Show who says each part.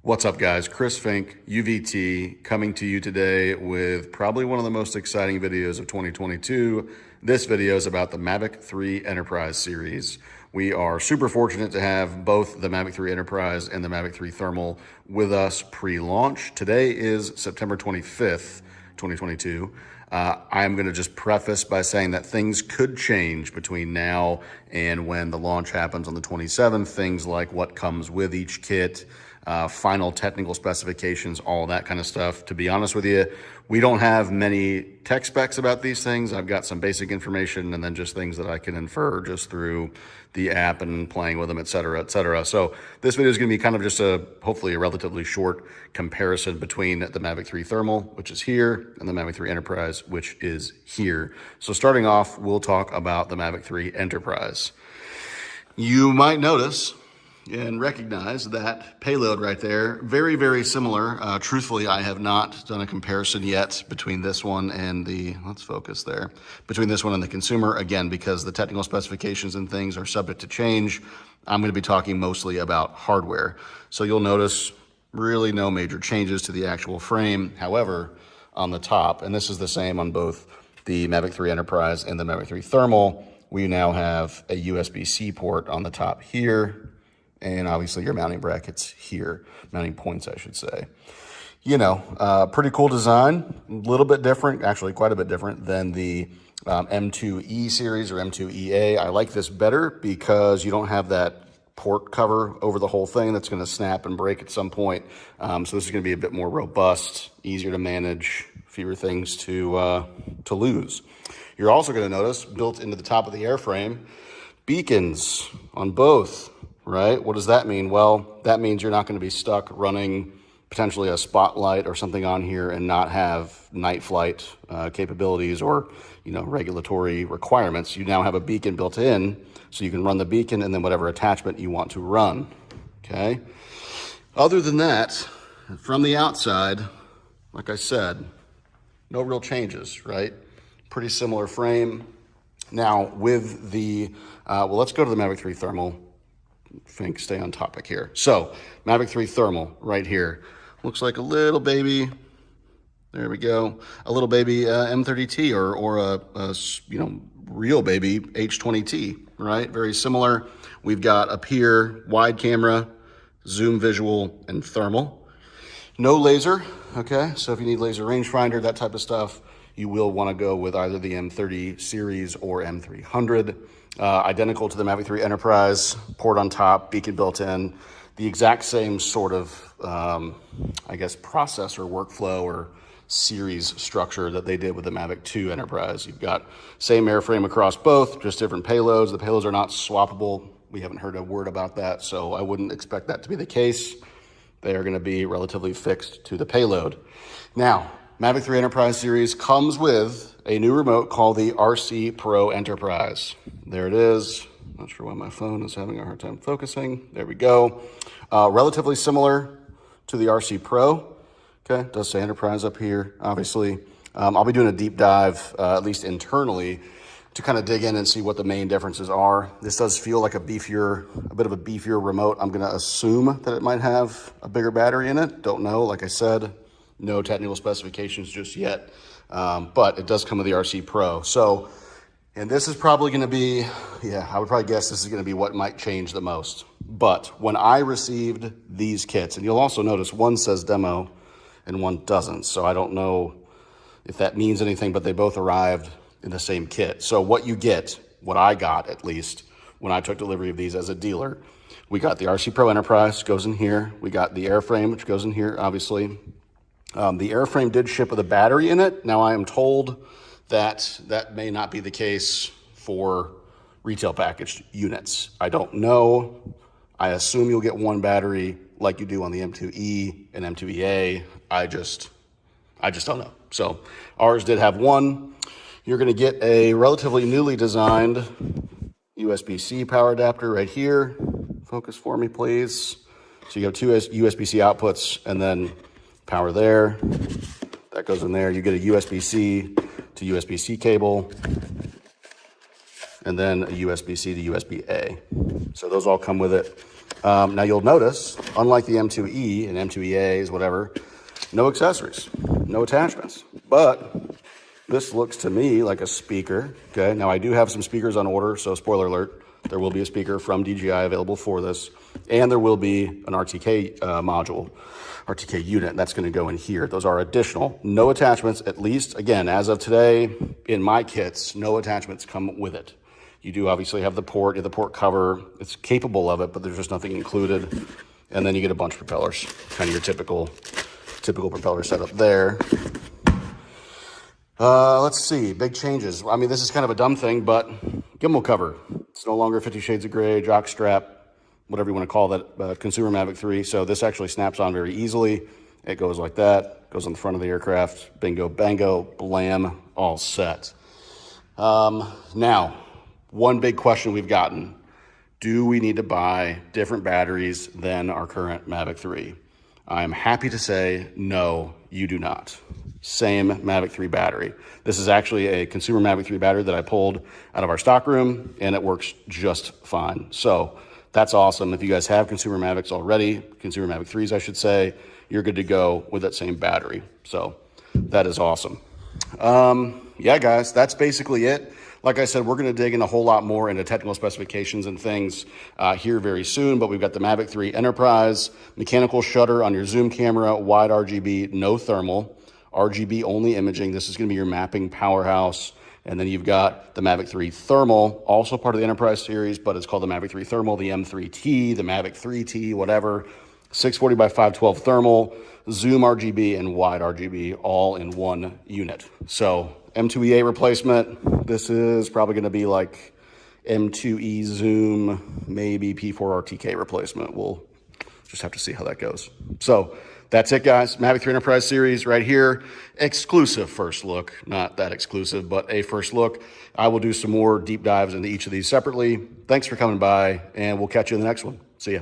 Speaker 1: What's up, guys? Chris Fink, UVT, coming to you today with probably one of the most exciting videos of 2022. This video is about the Mavic 3 Enterprise series. We are super fortunate to have both the Mavic 3 Enterprise and the Mavic 3 Thermal with us pre-launch. Today is September 25th, 2022. I'm going to just preface by saying that things could change between now and when the launch happens on the 27th. Things like what comes with each kit, final technical specifications, all that kind of stuff. To be honest with you, we don't have many tech specs about these things. I've got some basic information and then just things that I can infer just through the app and playing with them, et cetera, et cetera. So this video is going to be kind of just hopefully a relatively short comparison between the Mavic 3 Thermal, which is here, and the Mavic 3 Enterprise, which is here. So starting off, we'll talk about the Mavic 3 Enterprise. You might notice and recognize that payload right there, very, very similar. Truthfully, I have not done a comparison yet between this one and the, let's focus there, between this one and the consumer, again, because the technical specifications and things are subject to change. I'm going to be talking mostly about hardware. So you'll notice really no major changes to the actual frame. However, on the top, and this is the same on both the Mavic 3 Enterprise and the Mavic 3 Thermal, we now have a USB-C port on the top here, and obviously your mounting brackets here, mounting points, I should say. You know, pretty cool design, a little bit different, actually quite a bit different than the M3E series or M3EA. I like this better because you don't have that port cover over the whole thing that's going to snap and break at some point. So this is going to be a bit more robust, easier to manage, fewer things to lose. You're also going to notice built into the top of the airframe, beacons on both. Right? What does that mean? Well, that means you're not going to be stuck running potentially a spotlight or something on here and not have night flight capabilities or, you know, regulatory requirements. You now have a beacon built in, so you can run the beacon and then whatever attachment you want to run. Okay? Other than that, from the outside, like I said, no real changes, right? Pretty similar frame. Now, with the, well, let's go to the Mavic 3 Thermal. Think, stay on topic here. So Mavic 3 Thermal right here looks like a little baby. There we go. A little baby M30T or a you know, real baby H20T, right? Very similar. We've got up here wide camera, zoom visual, and thermal. No laser, okay? So if you need laser rangefinder, that type of stuff, you will want to go with either the M30 series or M300. Identical to the Mavic 3 Enterprise, port on top, beacon built in, the exact same sort of, I guess, process or workflow or series structure that they did with the Mavic 2 Enterprise. You've got same airframe across both, just different payloads. The payloads are not swappable. We haven't heard a word about that, so I wouldn't expect that to be the case. They are going to be relatively fixed to the payload. Now, Mavic 3 Enterprise series comes with a new remote called the RC Pro Enterprise. There it is. Not sure why my phone is having a hard time focusing. There we go. Relatively similar to the RC Pro. Okay, it does say Enterprise up here, obviously. I'll be doing a deep dive, at least internally, to kind of dig in and see what the main differences are. This does feel like a bit of a beefier remote. I'm gonna assume that it might have a bigger battery in it. Don't know, like I said, no technical specifications just yet. But it does come with the RC Pro. So, and this is probably going to be, yeah, I would probably guess this is going to be what might change the most. But when I received these kits, and you'll also notice one says demo and one doesn't. So I don't know if that means anything, but they both arrived in the same kit. So what you get, what I got at least, when I took delivery of these as a dealer, we got the RC Pro Enterprise, goes in here. We got the airframe, which goes in here, obviously. The airframe did ship with a battery in it. Now I am told that that may not be the case for retail packaged units. I don't know. I assume you'll get one battery like you do on the M3E and M3EA. I just don't know. So ours did have one. You're going to get a relatively newly designed USB-C power adapter right here. Focus for me, please. So you have two USB-C outputs and then power there. That goes in there. You get a USB-C to USB-C cable. and then a USB-C to USB-A. So those all come with it. Now you'll notice, unlike the M3E and M3EAs, whatever, no accessories, no attachments. But this looks to me like a speaker, okay? Now I do have some speakers on order, so spoiler alert, there will be a speaker from DJI available for this, and there will be an RTK module, RTK unit, that's gonna go in here. Those are additional, no attachments, at least, again, as of today, in my kits, no attachments come with it. You do obviously have the port, the port cover, it's capable of it, but there's just nothing included. And then you get a bunch of propellers, kind of your typical propeller setup there. Let's see, big changes. I mean, this is kind of a dumb thing, but gimbal cover. It's no longer 50 Shades of Gray, jock strap, whatever you want to call that, consumer Mavic 3. So this actually snaps on very easily. It goes like that, goes on the front of the aircraft, bingo, bango, blam, all set. Now, one big question we've gotten, do we need to buy different batteries than our current Mavic 3? I'm happy to say, no, you do not. Same Mavic 3 battery. This is actually a consumer Mavic 3 battery that I pulled out of our stock room, and it works just fine. So that's awesome. If you guys have consumer Mavics already, consumer Mavic 3s, I should say, you're good to go with that same battery. So that is awesome. Yeah, guys, that's basically it. Like I said, we're going to dig in a whole lot more into technical specifications and things here very soon, but we've got the Mavic 3 Enterprise, mechanical shutter on your zoom camera, wide RGB, no thermal, RGB only imaging. This is going to be your mapping powerhouse. And then you've got the Mavic 3 Thermal, also part of the Enterprise series, but it's called the Mavic 3 Thermal, the M3T, the Mavic 3T, whatever. 640 by 512 thermal, zoom RGB, and wide RGB, all in one unit. So M3EA replacement, this is probably going to be like M3E zoom, maybe P4 RTK replacement. We'll just have to see how that goes. So that's it, guys. Mavic 3 Enterprise series right here. Exclusive first look. Not that exclusive, but a first look. I will do some more deep dives into each of these separately. Thanks for coming by, and we'll catch you in the next one. See ya.